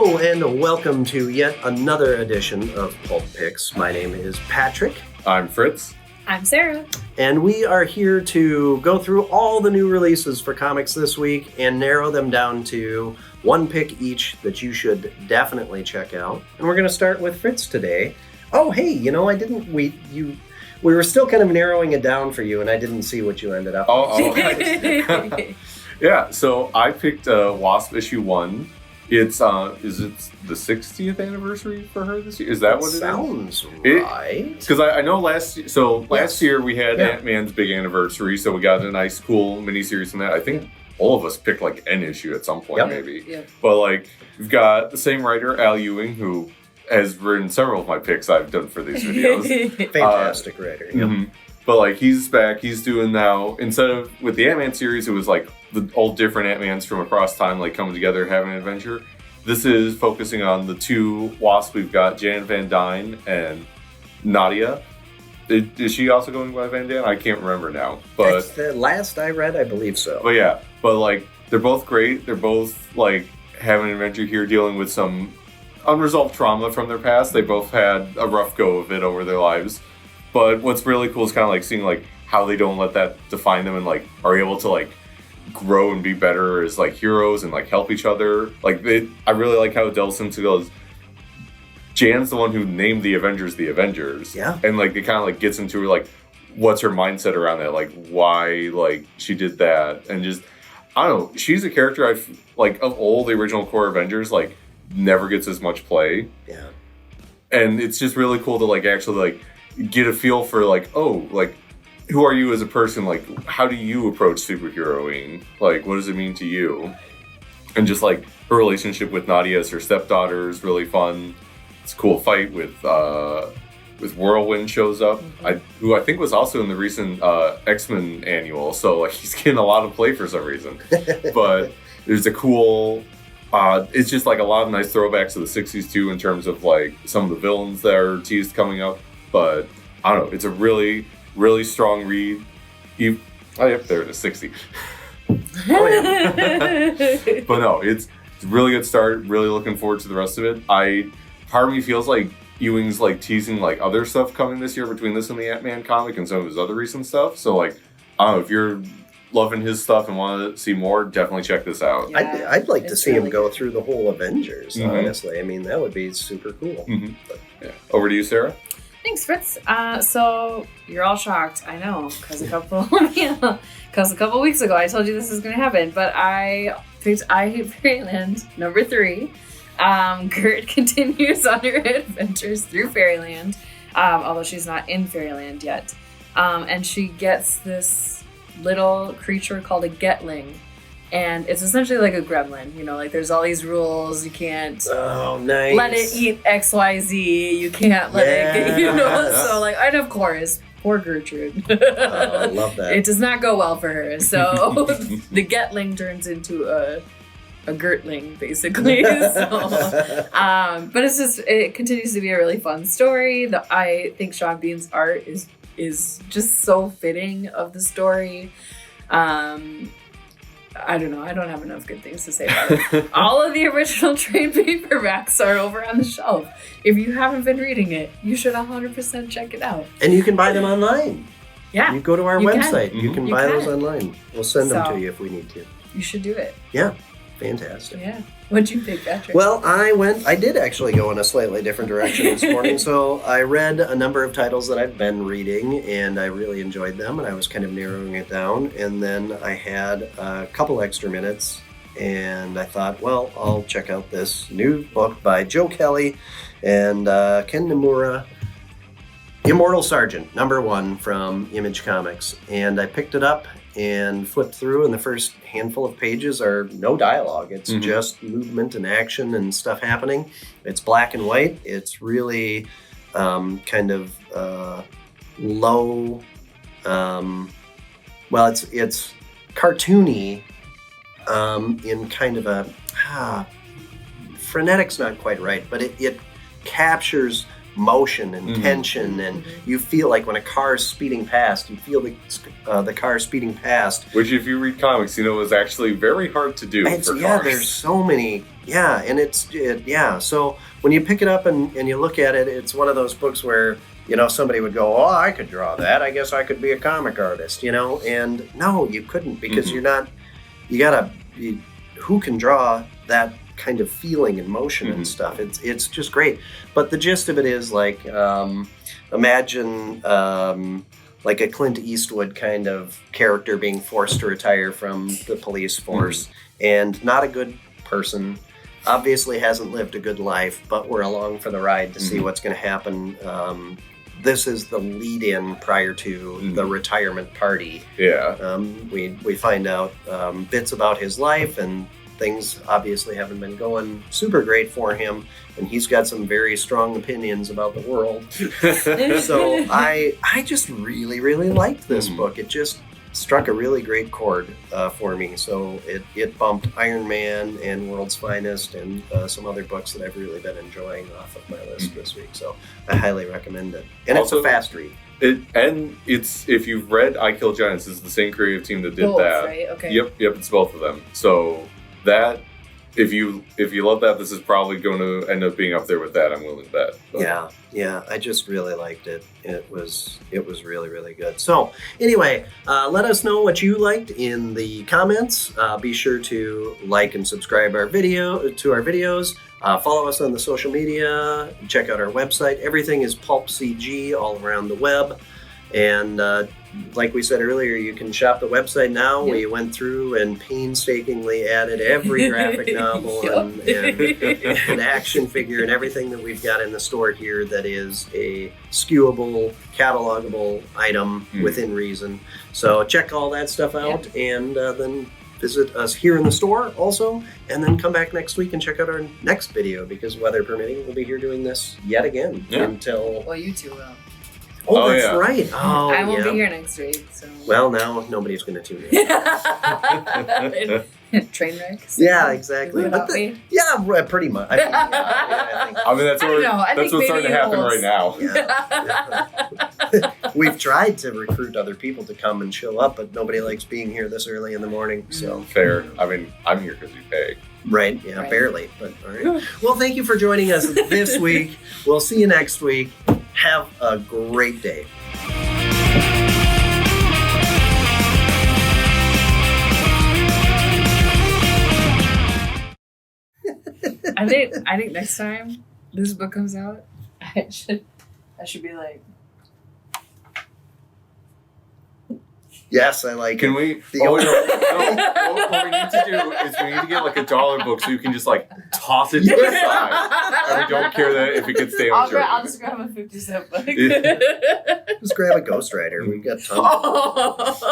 Hello and welcome to yet another edition of Pulp Picks. My name is Patrick. I'm Fritz. I'm Sarah. And we are here to go through all the new releases for comics this week and narrow them down to one pick each that you should definitely check out. And we're going to start with Fritz today. Oh, hey, we were still kind of narrowing it down for you, and I didn't see what you ended up with. Yeah, so I picked Wasp issue 1. It's is it the 60th anniversary for her this year? Is that what it sounds is? Right. Because I know last year we had Ant-Man's big anniversary, so we got a nice cool miniseries from that. I think all of us picked like an issue at some point, maybe. Yeah. But like we've got the same writer, Al Ewing, who has written several of my picks I've done for these videos. Fantastic writer. Yep. Mm-hmm. But like he's back, he's doing now, instead of with the Ant-Man series, it was like the all different Ant-Mans from across time like coming together, having an adventure. This is focusing on the two Wasps. We've got Jan Van Dyne and Nadia. Is she also going by Van Dyne? I can't remember now. But that's the last I read, I believe so. But yeah, like they're both great. They're both like having an adventure here, dealing with some unresolved trauma from their past. They both had a rough go of it over their lives. But what's really cool is kind of like seeing like how they don't let that define them and like are able to like grow and be better as like heroes and like help each other. Like I really like how it delves into those. Jan's the one who named the Avengers. Yeah. And like it kind of like gets into like what's her mindset around that, like why like she did that, and just I don't know. She's a character I've like of all the original core Avengers like never gets as much play. Yeah. And it's just really cool to like actually like get a feel for like, oh, like who are you as a person? Like how do you approach superheroing? Like what does it mean to you? And just like her relationship with Nadia as her stepdaughter is really fun. It's a cool fight with Whirlwind shows up, who I think was also in the recent X-Men annual, so like he's getting a lot of play for some reason. But there's a cool it's just like a lot of nice throwbacks to the 60s too in terms of like some of the villains that are teased coming up. But I don't know, it's a really, really strong read. Yep, there it is, 60. But no, it's a really good start. Really looking forward to the rest of it. Part of me feels like Ewing's like teasing like other stuff coming this year between this and the Ant-Man comic and some of his other recent stuff. So like, I don't know, if you're loving his stuff and want to see more, definitely check this out. Yeah, I'd like to see him go through the whole Avengers, honestly. I mean, that would be super cool. Mm-hmm. Yeah. Over to you, Sarah. Thanks, Fritz. So you're all shocked, I know, because a couple weeks ago I told you this is going to happen, but I picked I Hate Fairyland number 3. Gert continues on her adventures through Fairyland, although she's not in Fairyland yet, and she gets this little creature called a Getling. And it's essentially like a gremlin, like there's all these rules. You can't let it eat XYZ. You can't let it, so like, and of course, poor Gertrude. I love that. It does not go well for her. So the Getling turns into a Gertling, basically. So, but it continues to be a really fun story. I think Sean Bean's art is just so fitting of the story. I don't know. I don't have enough good things to say about it. All of the original trade paperbacks are over on the shelf. If you haven't been reading it, you should 100% check it out. And you can buy them online. Yeah. You go to our website. You can buy those online. We'll send them to you if we need to. You should do it. Yeah. Fantastic. Yeah. What'd you think, Patrick? Well, I did actually go in a slightly different direction this morning. So I read a number of titles that I've been reading, and I really enjoyed them, and I was kind of narrowing it down. And then I had a couple extra minutes, and I thought, well, I'll check out this new book by Joe Kelly and Ken Nomura, Immortal Sergeant, number 1 from Image Comics. And I picked it up and flipped through, and the first handful of pages are no dialogue. It's just movement and action and stuff happening. It's black and white. It's really kind of low. Well, it's cartoony in kind of a frenetic's not quite right, but it captures motion and tension, and you feel like when a car is speeding past, you feel the car speeding past. Which, if you read comics, you know is actually very hard to do for cars. There's so many. Yeah, and so when you pick it up and you look at it, it's one of those books where, you know, somebody would go, oh, I could draw that. I guess I could be a comic artist, you know? And no, you couldn't, because who can draw that kind of feeling and motion and stuff? It's just great. But the gist of it is like, imagine like a Clint Eastwood kind of character being forced to retire from the police force and not a good person. Obviously hasn't lived a good life, but we're along for the ride to see what's going to happen. This is the lead-in prior to the retirement party. Yeah. We find out bits about his life, and things obviously haven't been going super great for him, and he's got some very strong opinions about the world. So I just really, really liked this book. It just struck a really great chord for me. So it bumped Iron Man and World's Finest and some other books that I've really been enjoying off of my list this week. So I highly recommend it. And also, it's a fast read. It's if you've read I Kill Giants, it's the same creative team that did both, that. Right? Okay. Yep, it's both of them. So that if you love that, this is probably going to end up being up there with that, I'm willing to bet. But. Yeah, I just really liked it. It was really, really good. So anyway, let us know what you liked in the comments. Be sure to like and subscribe to our videos. Follow us on the social media. Check out our website. Everything is Pulp CG all around the web. And like we said earlier, you can shop the website now. Yep. We went through and painstakingly added every graphic novel and action figure and everything that we've got in the store here that is a skewable, catalogable item within reason. So check all that stuff out, and then visit us here in the store also, and then come back next week and check out our next video, because weather permitting, we'll be here doing this yet again until... Well, you two will. Oh, that's right. Oh, I won't be here next week. So. Well, now nobody's going to tune in. Train wrecks. Yeah, exactly. Pretty much. I think, that's what's starting to happen right now. Yeah. We've tried to recruit other people to come and show up, but nobody likes being here this early in the morning. So fair. I mean, I'm here because you pay. Right. Yeah. Right. Barely. But all right. Well, thank you for joining us this week. We'll see you next week. Have a great day. I think next time this book comes out, I should be like, yes, I like. Can we? What we need to do is we need to get like a dollar book so you can just like toss it to the side, and we don't care that if it gets stay on. I'll just grab a 50-cent book. Just grab a Ghost Rider. We've got tons.